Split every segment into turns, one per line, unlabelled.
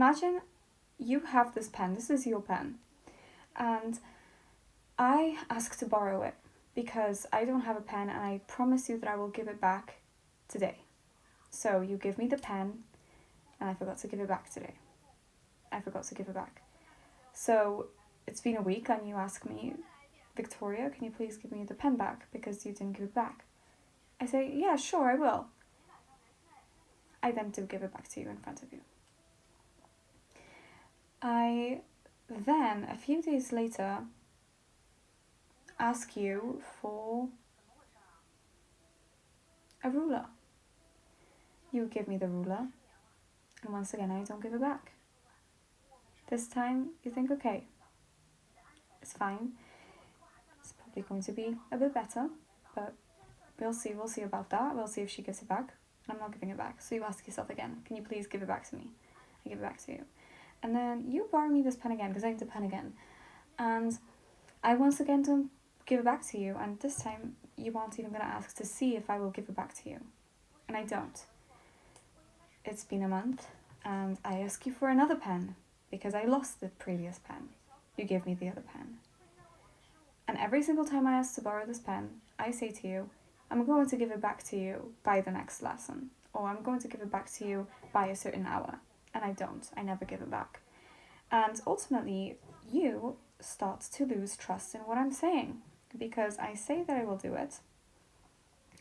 imagine you have this pen, this is your pen, and I ask to borrow it because I don't have a pen and I promise you that I will give it back today. So you give me the pen and I forgot to give it back today. I forgot to give it back. So it's been a week and you ask me, Victoria, can you please give me the pen back because you didn't give it back? I say, yeah, sure, I will. I then do give it back to you in front of you. I then, a few days later, ask you for a ruler. You give me the ruler, and once again I don't give it back. This time you think, okay, it's fine. It's probably going to be a bit better, but we'll see about that. We'll see if she gives it back. I'm not giving it back. So you ask yourself again, can you please give it back to me? I give it back to you. And then you borrow me this pen again, because I need the pen again. And I once again don't give it back to you, and this time you aren't even going to ask to see if I will give it back to you. And I don't. It's been a month, and I ask you for another pen, because I lost the previous pen. You give me the other pen. And every single time I ask to borrow this pen, I say to you, I'm going to give it back to you by the next lesson, or I'm going to give it back to you by a certain hour. And I don't. I never give it back. And ultimately, you start to lose trust in what I'm saying, because I say that I will do it.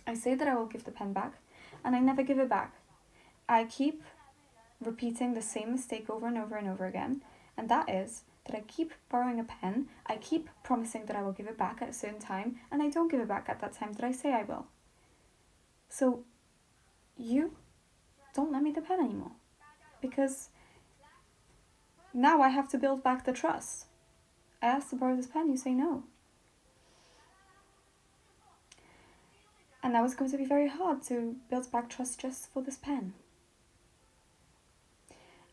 I say that I will give the pen back, and I never give it back. I keep repeating the same mistake over and over and over again, and that is that I keep borrowing a pen, I keep promising that I will give it back at a certain time, and I don't give it back at that time that I say I will. So you don't lend me the pen anymore, because now I have to build back the trust. I asked to borrow this pen, you say no. And now it's going to be very hard to build back trust just for this pen.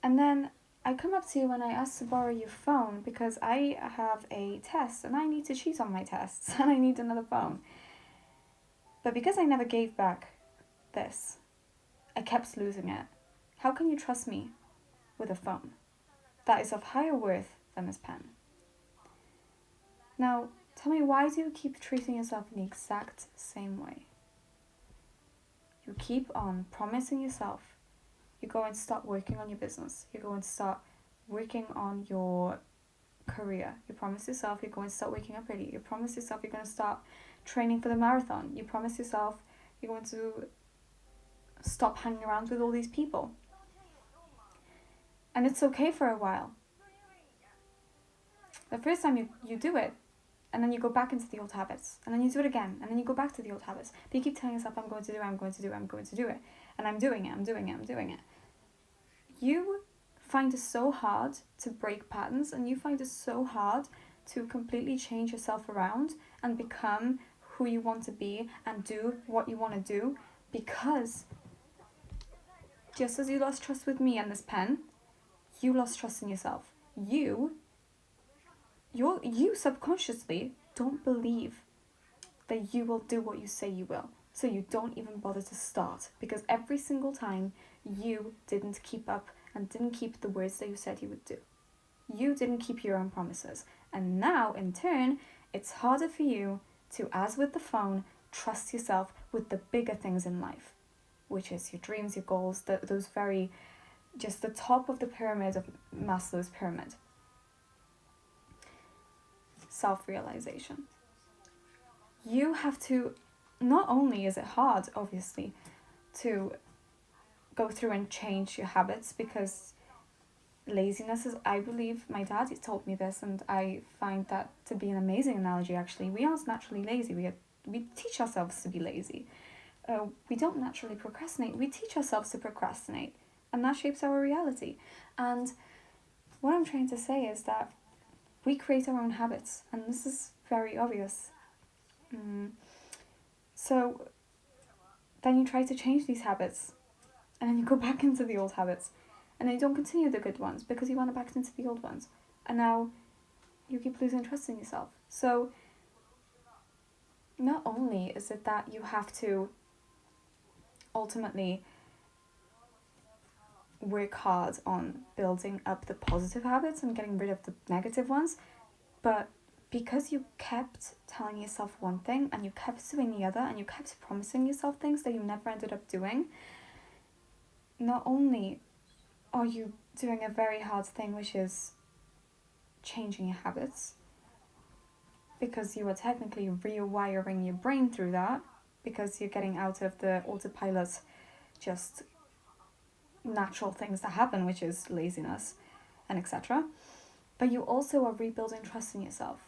And then I come up to you and I ask to borrow your phone because I have a test and I need to cheat on my tests and I need another phone. But because I never gave back this, I kept losing it. How can you trust me with a phone that is of higher worth than this pen? Now, tell me, why do you keep treating yourself in the exact same way? You keep on promising yourself. You go and start working on your business. You go and start working on your career. You promise yourself you're going to start waking up early. You promise yourself you're going to start training for the marathon. You promise yourself you're going to stop hanging around with all these people. And it's okay for a while. The first time you do it, and then you go back into the old habits, and then you do it again, and then you go back to the old habits. But you keep telling yourself, I'm going to do it, I'm going to do it, I'm going to do it. And I'm doing it. You find it so hard to break patterns, and you find it so hard to completely change yourself around and become who you want to be and do what you want to do, because just as you lost trust with me and this pen, you lost trust in yourself. You subconsciously don't believe that you will do what you say you will. So you don't even bother to start, because every single time you didn't keep up and didn't keep the words that you said you would do. You didn't keep your own promises. And now, in turn, it's harder for you to, as with the phone, trust yourself with the bigger things in life, which is your dreams, your goals, those very, just the top of the pyramid of Maslow's pyramid. Self-realization. You have to, not only is it hard, obviously, to go through and change your habits, because laziness is, I believe, my dad told me this, and I find that to be an amazing analogy, actually. We aren't naturally lazy. We teach ourselves to be lazy. We don't naturally procrastinate. We teach ourselves to procrastinate, and that shapes our reality. And what I'm trying to say is that we create our own habits, and this is very obvious. So then you try to change these habits, and then you go back into the old habits, and then you don't continue the good ones because you want to back into the old ones, and now you keep losing trust in yourself. So not only is it that you have to ultimately work hard on building up the positive habits and getting rid of the negative ones, but because you kept telling yourself one thing and you kept doing the other and you kept promising yourself things that you never ended up doing, not only are you doing a very hard thing, which is changing your habits, because you are technically rewiring your brain through that, because you're getting out of the autopilot, just natural things that happen, which is laziness and etc. But you also are rebuilding trust in yourself.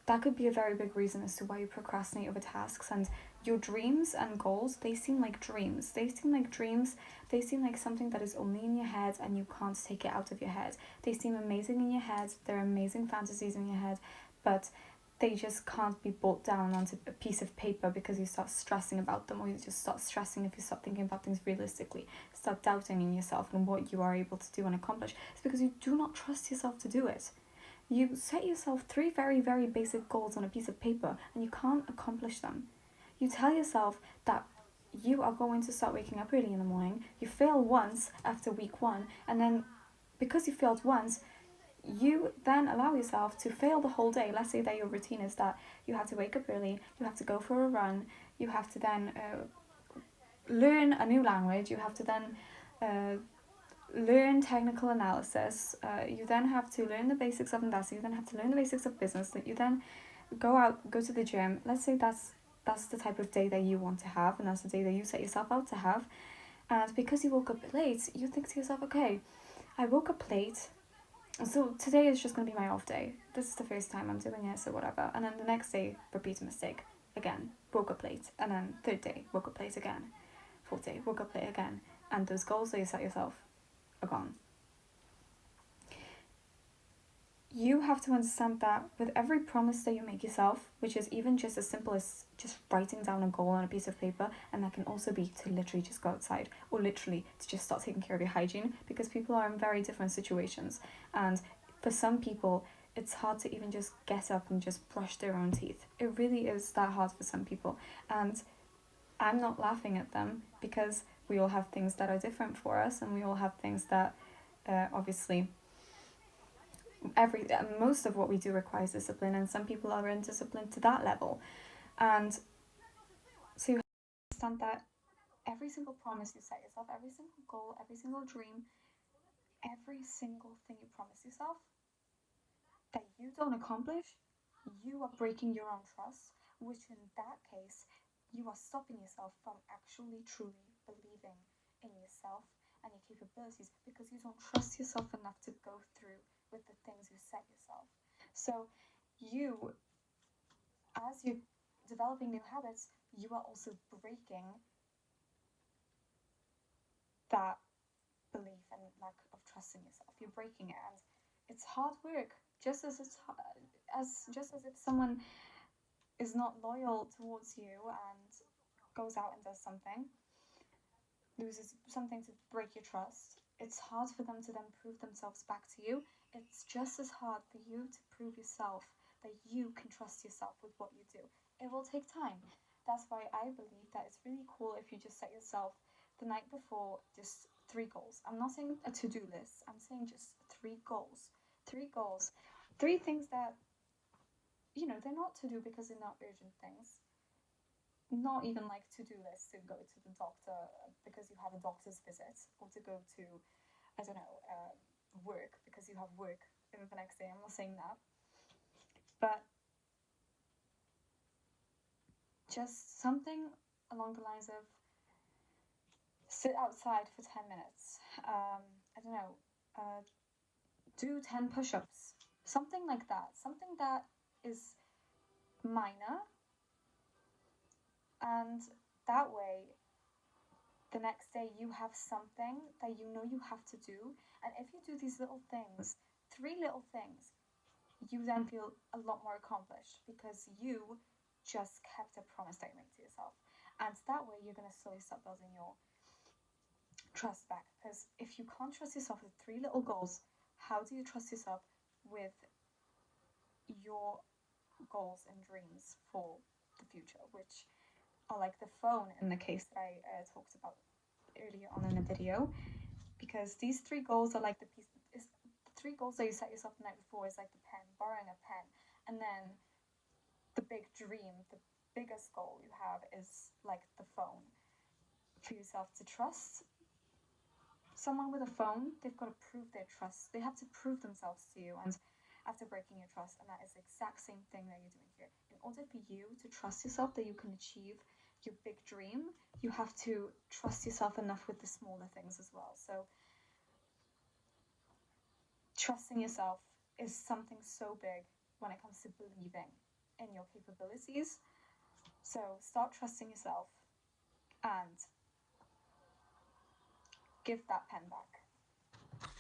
That could be a very big reason as to why you procrastinate over tasks. And your dreams and goals, they seem like dreams. They seem like something that is only in your head and you can't take it out of your head. They seem amazing in your head, they're amazing fantasies in your head, but they just can't be brought down onto a piece of paper because you start stressing about them, or you just start stressing if you start thinking about things realistically, start doubting in yourself and what you are able to do and accomplish. It's because you do not trust yourself to do it. You set yourself 3 very, very basic goals on a piece of paper and you can't accomplish them. You tell yourself that you are going to start waking up early in the morning, you fail once after week 1, and then because you failed once, you then allow yourself to fail the whole day. Let's say that your routine is that you have to wake up early, you have to go for a run, you have to then learn a new language, you have to then learn technical analysis, you then have to learn the basics of investing, you then have to learn the basics of business, that you then go to the gym. Let's say that's the type of day that you want to have, and that's the day that you set yourself out to have. And because you woke up late, you think to yourself, okay, I woke up late, so today is just going to be my off day. This is the first time I'm doing it, so whatever. And then the next day, repeat a mistake. Again, woke up late. And then third day, woke up late again. Fourth day, woke up late again. And those goals that you set yourself are gone. You have to understand that with every promise that you make yourself, which is even just as simple as just writing down a goal on a piece of paper, and that can also be to literally just go outside, or literally to just start taking care of your hygiene, because people are in very different situations. And for some people, it's hard to even just get up and just brush their own teeth. It really is that hard for some people. And I'm not laughing at them, because we all have things that are different for us, and we all have things that obviously most of what we do requires discipline, and some people are undisciplined to that level. And so you have to understand that every single promise you set yourself, every single goal, every single dream, every single thing you promise yourself that you don't accomplish, you are breaking your own trust, which in that case, you are stopping yourself from actually truly believing in yourself and your capabilities, because you don't trust yourself enough to go through with the things you set yourself. So you, as you're developing new habits, you are also breaking that belief and lack of trust in yourself. You're breaking it, and it's hard work. Just as if someone is not loyal towards you and goes out and does something, loses something to break your trust, it's hard for them to then prove themselves back to you. It's just as hard for you to prove yourself that you can trust yourself with what you do. It will take time. That's why I believe that it's really cool if you just set yourself the night before just 3 goals. I'm not saying a to-do list, I'm saying just 3 goals. 3 goals. 3 things that, they're not to do because they're not urgent things. Not even like to-do lists to go to the doctor because you have a doctor's visit, or to go to, I don't know, work because you have work the next day. I'm not saying that. But just something along the lines of sit outside for 10 minutes. I don't know, do 10 push-ups. Something like that. Something that is minor, and that way the next day you have something that you know you have to do. And if you do these little things, 3 little things, you then feel a lot more accomplished because you just kept a promise that you made to yourself. And that way you're going to slowly start building your trust back. Because if you can't trust yourself with 3 little goals, how do you trust yourself with your goals and dreams for the future, which are like the phone in the case that I talked about earlier on in the video? because these three goals are like the three goals that you set yourself the night before is like the pen, borrowing a pen, and then the big dream, the biggest goal you have is like the phone. For yourself to trust someone with a phone, they've got to prove their trust. They have to prove themselves to you, and after breaking your trust, and that is the exact same thing that you're doing here. In order for you to trust yourself that you can achieve your big dream, you have to trust yourself enough with the smaller things as well. So trusting yourself is something so big when it comes to believing in your capabilities. So start trusting yourself and give that pen back.